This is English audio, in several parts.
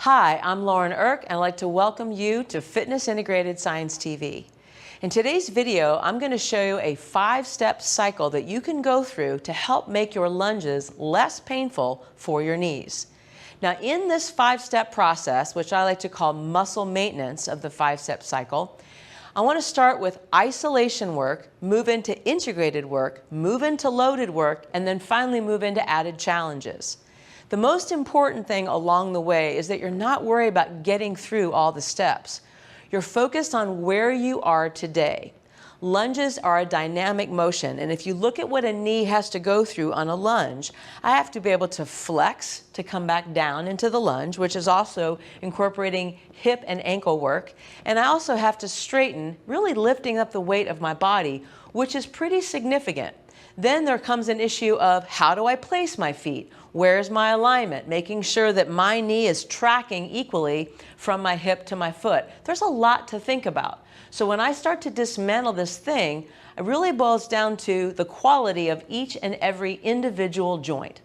Hi, I'm Lauren Eirk, and I'd like to welcome you to Fitness Integrated Science TV. In today's video, I'm going to show you a 5-step cycle that you can go through to help make your lunges less painful for your knees. Now, in this 5-step process, which I like to call muscle maintenance of the 5-step cycle, I want to start with isolation work, move into integrated work, move into loaded work, and then finally move into added challenges. The most important thing along the way is that you're not worried about getting through all the steps. You're focused on where you are today. Lunges are a dynamic motion, and if you look at what a knee has to go through on a lunge, I have to be able to flex to come back down into the lunge, which is also incorporating hip and ankle work, and I also have to straighten, really lifting up the weight of my body, which is pretty significant. Then there comes an issue of how do I place my feet? Where's my alignment? Making sure that my knee is tracking equally from my hip to my foot. There's a lot to think about. So when I start to dismantle this thing, it really boils down to the quality of each and every individual joint.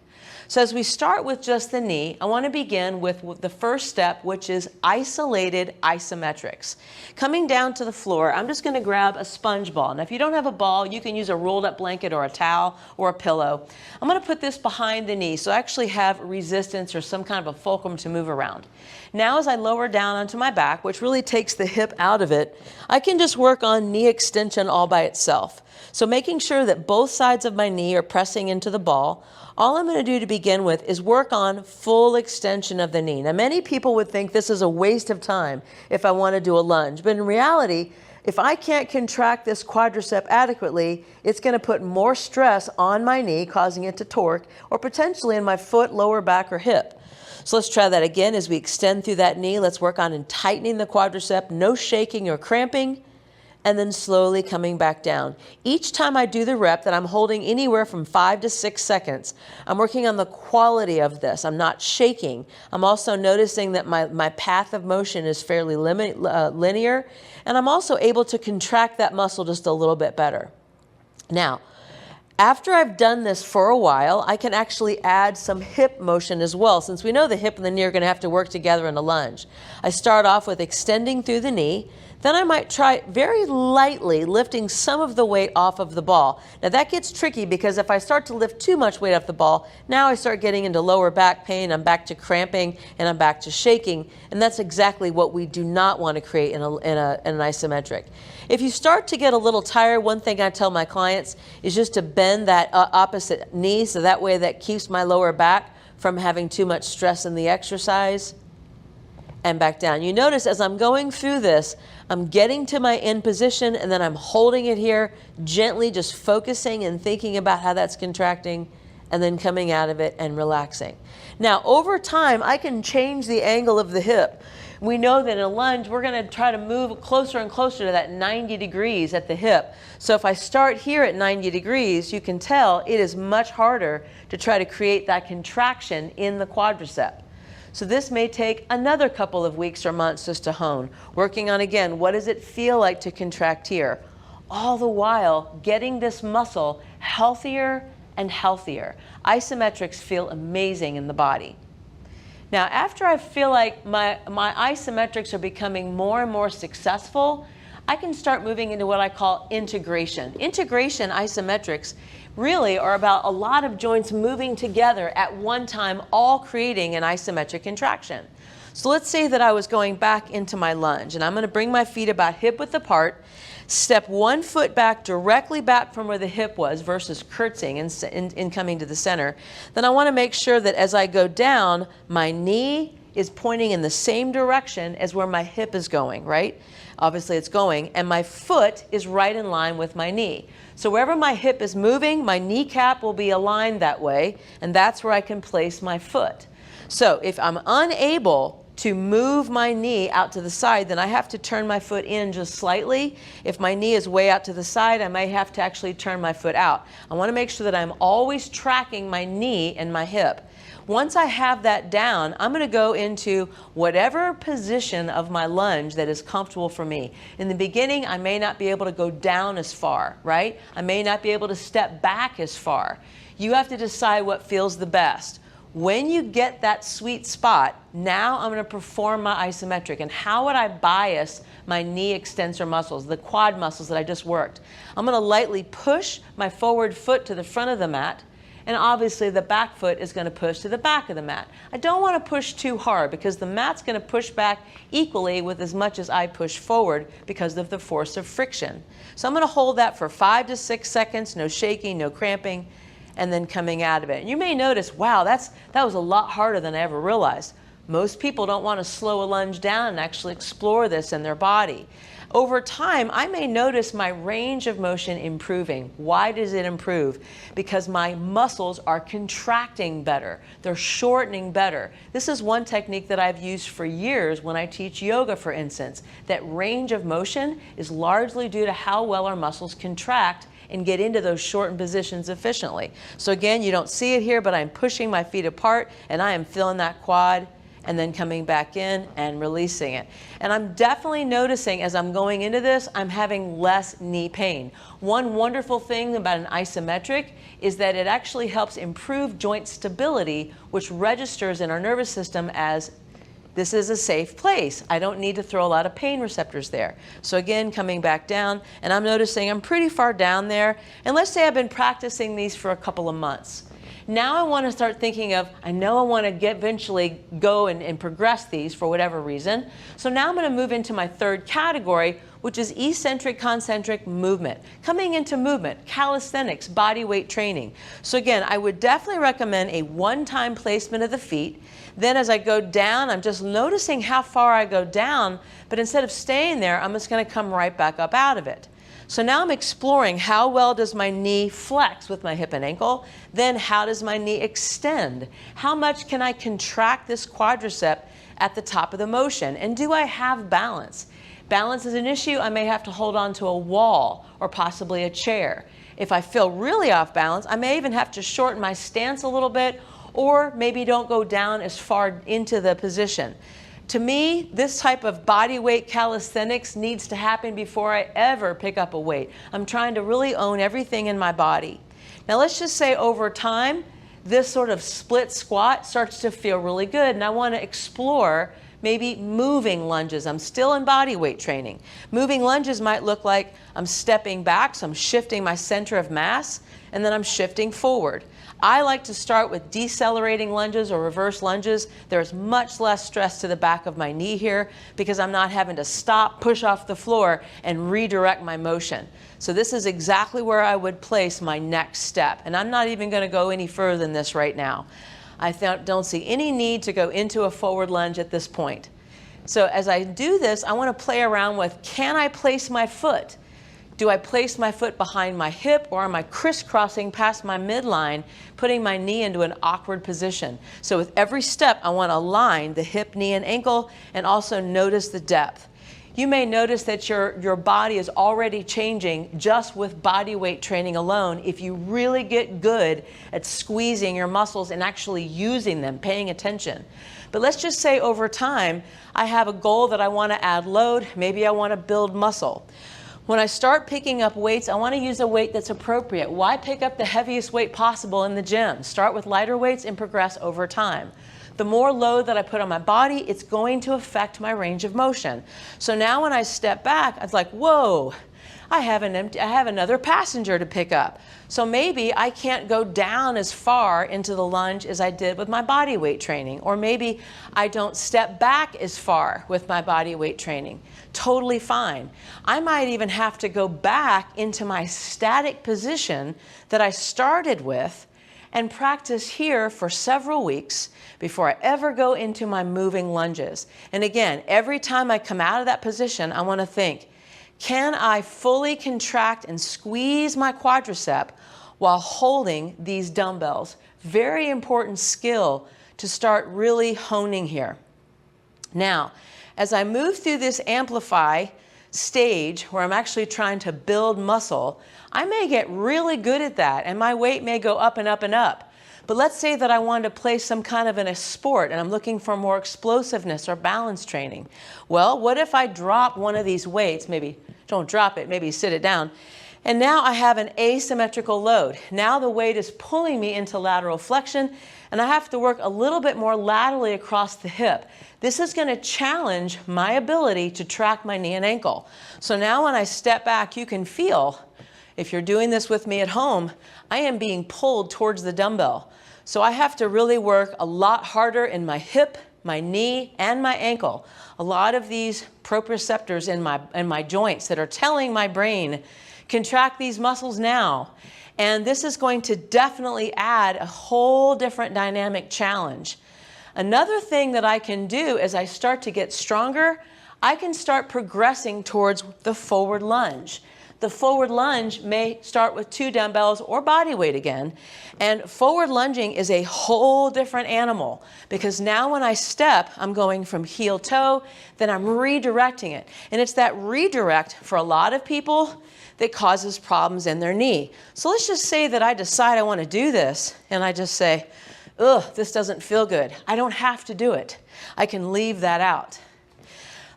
So as we start with just the knee, I want to begin with the first step, which is isolated isometrics. Coming down to the floor, I'm just going to grab a sponge ball. Now, if you don't have a ball, you can use a rolled up blanket or a towel or a pillow. I'm going to put this behind the knee so I actually have resistance or some kind of a fulcrum to move around. Now, as I lower down onto my back, which really takes the hip out of it, I can just work on knee extension all by itself. So making sure that both sides of my knee are pressing into the ball. All I'm going to do to begin with is work on full extension of the knee. Now, many people would think this is a waste of time if I want to do a lunge, but in reality, if I can't contract this quadricep adequately, it's going to put more stress on my knee, causing it to torque, or potentially in my foot, lower back, or hip. So let's try that again as we extend through that knee. Let's work on tightening the quadricep, no shaking or cramping, and then slowly coming back down. Each time I do the rep that I'm holding anywhere from 5 to 6 seconds, I'm working on the quality of this. I'm not shaking. I'm also noticing that my path of motion is fairly linear, and I'm also able to contract that muscle just a little bit better. Now, after I've done this for a while, I can actually add some hip motion as well, since we know the hip and the knee are going to have to work together in a lunge. I start off with extending through the knee. Then I might try very lightly lifting some of the weight off of the ball. Now that gets tricky because if I start to lift too much weight off the ball, now I start getting into lower back pain, I'm back to cramping, and I'm back to shaking. And that's exactly what we do not want to create in an isometric. If you start to get a little tired, one thing I tell my clients is just to bend that opposite knee so that way that keeps my lower back from having too much stress in the exercise. And back down. You notice as I'm going through this, I'm getting to my end position and then I'm holding it here, gently just focusing and thinking about how that's contracting and then coming out of it and relaxing. Now, over time, I can change the angle of the hip. We know that in a lunge, we're going to try to move closer and closer to that 90 degrees at the hip. So if I start here at 90 degrees, you can tell it is much harder to try to create that contraction in the quadricep. So this may take another couple of weeks or months just to hone, working on, again, what does it feel like to contract here? All the while getting this muscle healthier and healthier. Isometrics feel amazing in the body. Now, after I feel like my isometrics are becoming more and more successful, I can start moving into what I call integration. Integration isometrics really are about a lot of joints moving together at one time, all creating an isometric contraction. So let's say that I was going back into my lunge, and I'm going to bring my feet about hip width apart, step one foot back directly back from where the hip was versus curtsying in coming to the center. Then I want to make sure that as I go down, my knee is pointing in the same direction as where my hip is going, right? Obviously it's going, and my foot is right in line with my knee. So wherever my hip is moving, my kneecap will be aligned that way, and that's where I can place my foot. So if I'm unable to move my knee out to the side, then I have to turn my foot in just slightly. If my knee is way out to the side, I may have to actually turn my foot out. I want to make sure that I'm always tracking my knee and my hip. Once I have that down, I'm going to go into whatever position of my lunge that is comfortable for me. In the beginning, I may not be able to go down as far, right? I may not be able to step back as far. You have to decide what feels the best. When you get that sweet spot, now I'm going to perform my isometric. And how would I bias my knee extensor muscles, the quad muscles that I just worked? I'm going to lightly push my forward foot to the front of the mat, and obviously the back foot is going to push to the back of the mat. I don't want to push too hard because the mat's going to push back equally with as much as I push forward because of the force of friction. So I'm going to hold that for 5 to 6 seconds, no shaking, no cramping, and then coming out of it. And you may notice, wow, that was a lot harder than I ever realized. Most people don't want to slow a lunge down and actually explore this in their body. Over time, I may notice my range of motion improving. Why does it improve? Because my muscles are contracting better. They're shortening better. This is one technique that I've used for years when I teach yoga, for instance. That range of motion is largely due to how well our muscles contract and get into those shortened positions efficiently. So again, you don't see it here, but I'm pushing my feet apart and I am feeling that quad and then coming back in and releasing it. And I'm definitely noticing as I'm going into this, I'm having less knee pain. One wonderful thing about an isometric is that it actually helps improve joint stability, which registers in our nervous system as this is a safe place. I don't need to throw a lot of pain receptors there. So again, coming back down, and I'm noticing I'm pretty far down there. And let's say I've been practicing these for a couple of months. Now I want to start thinking of, I know I want to eventually go and progress these for whatever reason. So now I'm going to move into my third category, which is eccentric concentric movement. Coming into movement, calisthenics, body weight training. So again, I would definitely recommend a one-time placement of the feet. Then as I go down, I'm just noticing how far I go down, but instead of staying there, I'm just going to come right back up out of it. So now I'm exploring how well does my knee flex with my hip and ankle, then how does my knee extend? How much can I contract this quadricep at the top of the motion? And do I have balance? Balance is an issue. I may have to hold on to a wall or possibly a chair. If I feel really off balance, I may even have to shorten my stance a little bit or maybe don't go down as far into the position. To me, this type of body weight calisthenics needs to happen before I ever pick up a weight. I'm trying to really own everything in my body. Now let's just say over time, this sort of split squat starts to feel really good, and I want to explore maybe moving lunges. I'm still in body weight training. Moving lunges might look like I'm stepping back, so I'm shifting my center of mass, and then I'm shifting forward. I like to start with decelerating lunges or reverse lunges. There's much less stress to the back of my knee here because I'm not having to stop, push off the floor, and redirect my motion. So this is exactly where I would place my next step. And I'm not even going to go any further than this right now. I don't see any need to go into a forward lunge at this point. So as I do this, I want to play around with, can I place my foot? Do I place my foot behind my hip, or am I crisscrossing past my midline, putting my knee into an awkward position? So with every step, I want to align the hip, knee, and ankle, and also notice the depth. You may notice that your body is already changing just with body weight training alone if you really get good at squeezing your muscles and actually using them, paying attention. But let's just say over time, I have a goal that I want to add load. Maybe I want to build muscle. When I start picking up weights, I want to use a weight that's appropriate. Why pick up the heaviest weight possible in the gym? Start with lighter weights and progress over time. The more load that I put on my body, it's going to affect my range of motion. So now when I step back, I was like, whoa, I have another passenger to pick up. So maybe I can't go down as far into the lunge as I did with my body weight training. Or maybe I don't step back as far with my body weight training. Totally fine. I might even have to go back into my static position that I started with and practice here for several weeks before I ever go into my moving lunges. And again, every time I come out of that position, I want to think, can I fully contract and squeeze my quadricep while holding these dumbbells? Very important skill to start really honing here. Now, as I move through this amplify stage where I'm actually trying to build muscle, I may get really good at that and my weight may go up and up and up. But let's say that I wanted to play some kind of in a sport and I'm looking for more explosiveness or balance training. Well, what if I drop one of these weights, maybe don't drop it, maybe sit it down, And now I have an asymmetrical load. Now the weight is pulling me into lateral flexion, and I have to work a little bit more laterally across the hip. This is going to challenge my ability to track my knee and ankle. So now when I step back, you can feel, if you're doing this with me at home, I am being pulled towards the dumbbell. So I have to really work a lot harder in my hip, my knee, and my ankle. A lot of these proprioceptors in my joints that are telling my brain, contract these muscles now. And this is going to definitely add a whole different dynamic challenge. Another thing that I can do as I start to get stronger, I can start progressing towards the forward lunge. The forward lunge may start with 2 dumbbells or body weight again. And forward lunging is a whole different animal, because now when I step, I'm going from heel toe, then I'm redirecting it. And it's that redirect for a lot of people that causes problems in their knee. So let's just say that I decide I want to do this, and I just say, ugh, this doesn't feel good. I don't have to do it. I can leave that out.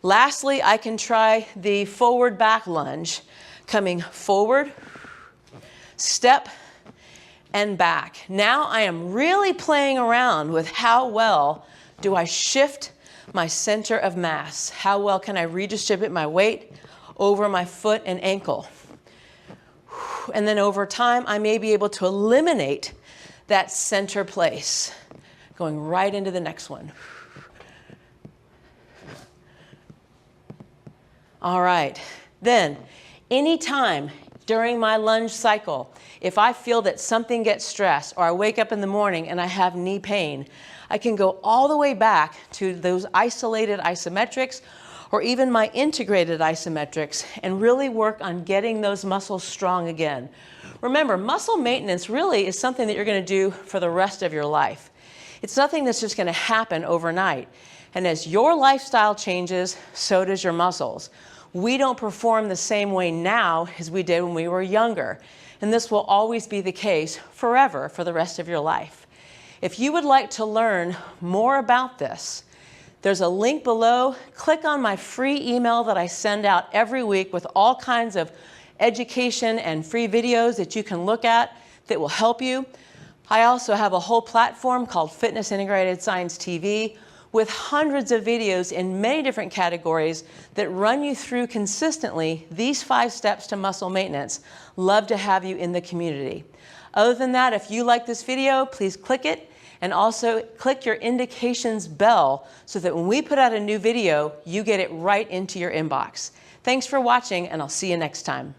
Lastly, I can try the forward back lunge, coming forward, step, and back. Now I am really playing around with how well do I shift my center of mass. How well can I redistribute my weight over my foot and ankle? And then over time, I may be able to eliminate that center place, going right into the next one. All right, then anytime during my lunge cycle, if I feel that something gets stressed, or I wake up in the morning and I have knee pain, I can go all the way back to those isolated isometrics or even my integrated isometrics and really work on getting those muscles strong again. Remember, muscle maintenance really is something that you're going to do for the rest of your life. It's nothing that's just going to happen overnight. And as your lifestyle changes, so does your muscles. We don't perform the same way now as we did when we were younger. And this will always be the case forever for the rest of your life. If you would like to learn more about this, there's a link below. Click on my free email that I send out every week with all kinds of education and free videos that you can look at that will help you. I also have a whole platform called Fitness Integrated Science TV with hundreds of videos in many different categories that run you through consistently these 5 steps to muscle maintenance. Love to have you in the community. Other than that, if you like this video, please click it. And also click your indications bell so that when we put out a new video, you get it right into your inbox. Thanks for watching, and I'll see you next time.